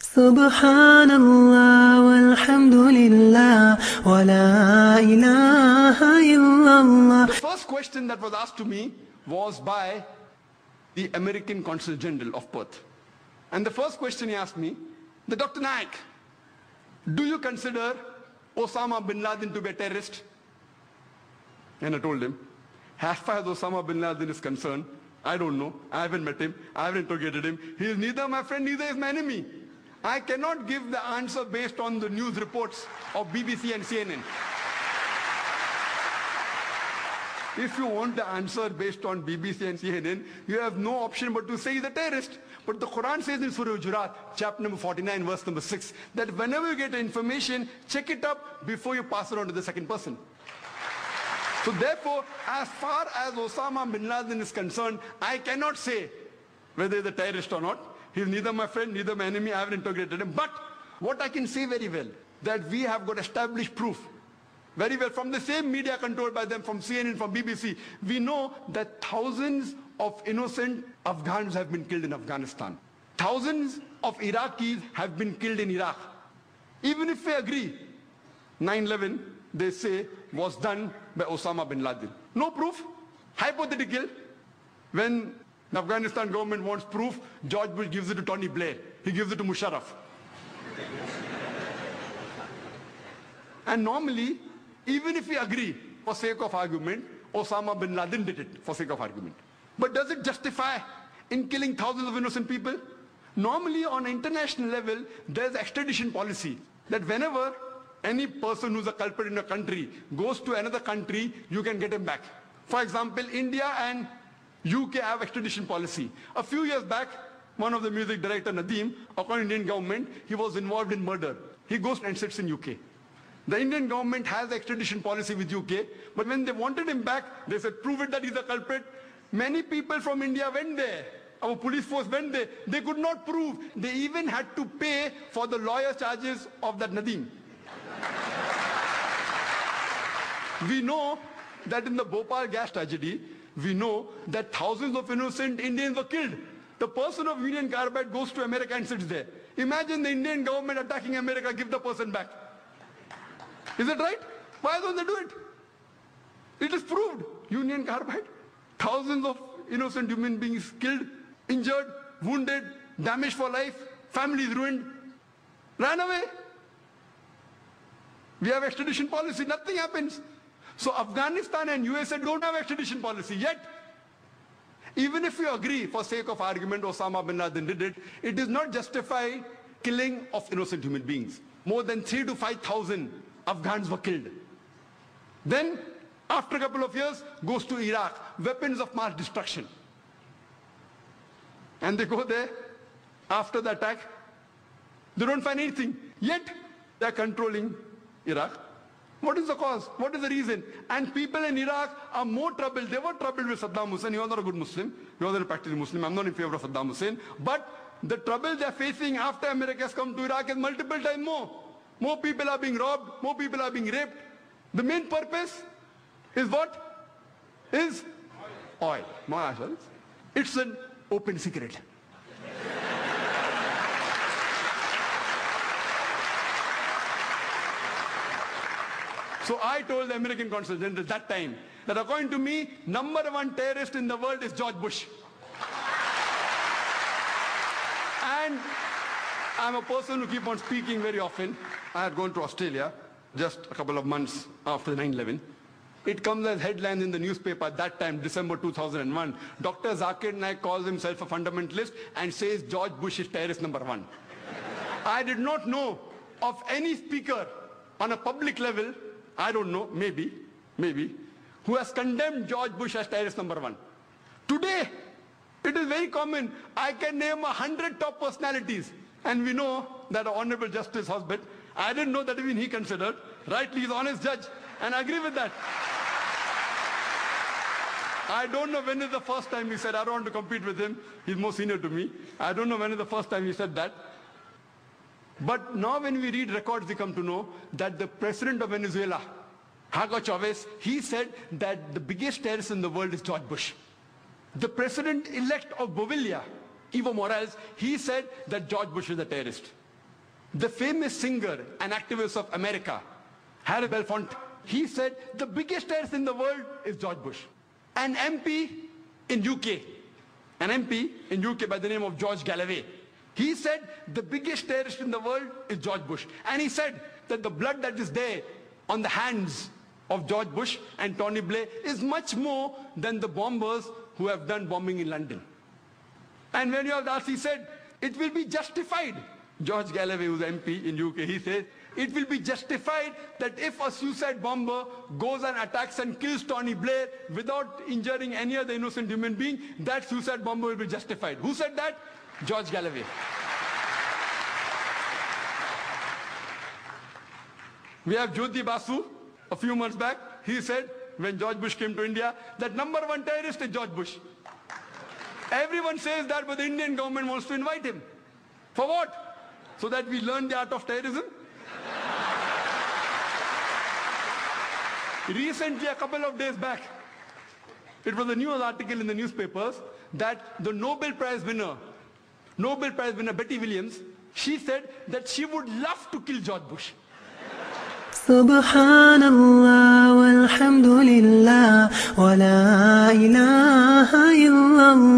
Subhanallah walhamdulillah wa la ilaha illallah. The first question that was asked to me was by the American Consul General of Perth. And the first question he asked me, the Dr. Naik, do you consider Osama bin Laden to be a terrorist? And I told him, as far as Osama bin Laden is concerned, I don't know. I haven't met him. I haven't interrogated him. He is neither my friend, neither is my enemy. I cannot give the answer based on the news reports of BBC and CNN. If you want the answer based on BBC and CNN, you have no option but to say he's a terrorist. But the Quran says in Surah Hujurat, chapter number 49, verse number 6, that whenever you get information, check it up before you pass it on to the second person. So therefore, as far as Osama bin Laden is concerned, I cannot say whether he's a terrorist or not. He's neither my friend, neither my enemy. I haven't integrated him. But what I can say very well, that we have got established proof very well from the same media controlled by them, from CNN, from BBC. We know that thousands of innocent Afghans have been killed in Afghanistan. Thousands of Iraqis have been killed in Iraq. Even if we agree, 9/11, they say, was done by Osama bin Laden. No proof. Hypothetical. When the Afghanistan government wants proof, George Bush gives it to Tony Blair. He gives it to Musharraf. And normally, even if we agree, for sake of argument, Osama bin Laden did it, for sake of argument. But does it justify in killing thousands of innocent people? Normally, on an international level, there's extradition policy that whenever any person who's a culprit in a country goes to another country, you can get him back. For example, India and UK have extradition policy. A few years back, one of the music director, Nadeem, according to Indian government, he was involved in murder. He goes and sits in UK. The Indian government has extradition policy with UK, but when they wanted him back, they said, prove it that he's a culprit. Many people from India went there. Our police force went there. They could not prove. They even had to pay for the lawyer charges of that Nadeem. We know that in the Bhopal gas tragedy, we know that thousands of innocent Indians were killed. The person of Union Carbide goes to America and sits there. Imagine the Indian government attacking America, give the person back. Is it right? Why don't they do it? It is proved. Union Carbide, thousands of innocent human beings killed, injured, wounded, damaged for life, families ruined, ran away. We have extradition policy, nothing happens. So Afghanistan and USA don't have extradition policy yet. Even if you agree, for sake of argument, Osama bin Laden did it, it does not justify killing of innocent human beings. More than 3,000 to 5,000 Afghans were killed. Then, after a couple of years, goes to Iraq, weapons of mass destruction. And they go there, after the attack, they don't find anything. Yet, they're controlling Iraq. What is the cause? What is the reason? And people in Iraq are more troubled. They were troubled with Saddam Hussein. He was not a good Muslim. He was not a practicing Muslim. I'm not in favor of Saddam Hussein. But the trouble they're facing after America has come to Iraq is multiple times more. More people are being robbed. More people are being raped. The main purpose is what? Is oil. It's an open secret. So I told the American Consul General at that time that according to me, #1 terrorist in the world is George Bush. And I'm a person who keeps on speaking very often. I had gone to Australia just a couple of months after 9/11. It comes as headlines in the newspaper at that time, December 2001. Dr. Zakir Naik calls himself a fundamentalist and says George Bush is terrorist #1. I did not know of any speaker on a public level, I don't know, maybe, who has condemned George Bush as terrorist #1. Today, it is very common. I can name 100 top personalities. And we know that Honorable Justice Hosbet, I didn't know that even he considered, rightly he's an honest judge, and I agree with that. I don't know when is the first time he said, I don't want to compete with him, he's more senior to me. I don't know when is the first time he said that. But now when we read records, we come to know that the president of Venezuela, Hugo Chavez, he said that the biggest terrorist in the world is George Bush. The president-elect of Bolivia, Evo Morales, he said that George Bush is a terrorist. The famous singer and activist of America, Harry Belafonte, he said the biggest terrorist in the world is George Bush. An MP in UK by the name of George Galloway, he said the biggest terrorist in the world is George Bush. And he said that the blood that is there on the hands of George Bush and Tony Blair is much more than the bombers who have done bombing in London. And when you have asked, he said, it will be justified. George Galloway, who's MP in UK, he says, it will be justified that if a suicide bomber goes and attacks and kills Tony Blair without injuring any other innocent human being, that suicide bomber will be justified. Who said that? George Galloway. We have Jyoti Basu, a few months back, he said, when George Bush came to India, that number one terrorist is George Bush. Everyone says that, but the Indian government wants to invite him. For what? So that we learn the art of terrorism? Recently, a couple of days back, it was a news article in the newspapers that the Nobel Prize winner Betty Williams, she said that she would love to kill George Bush. Subhanallah walhamdulillah wa la ilaha illallah.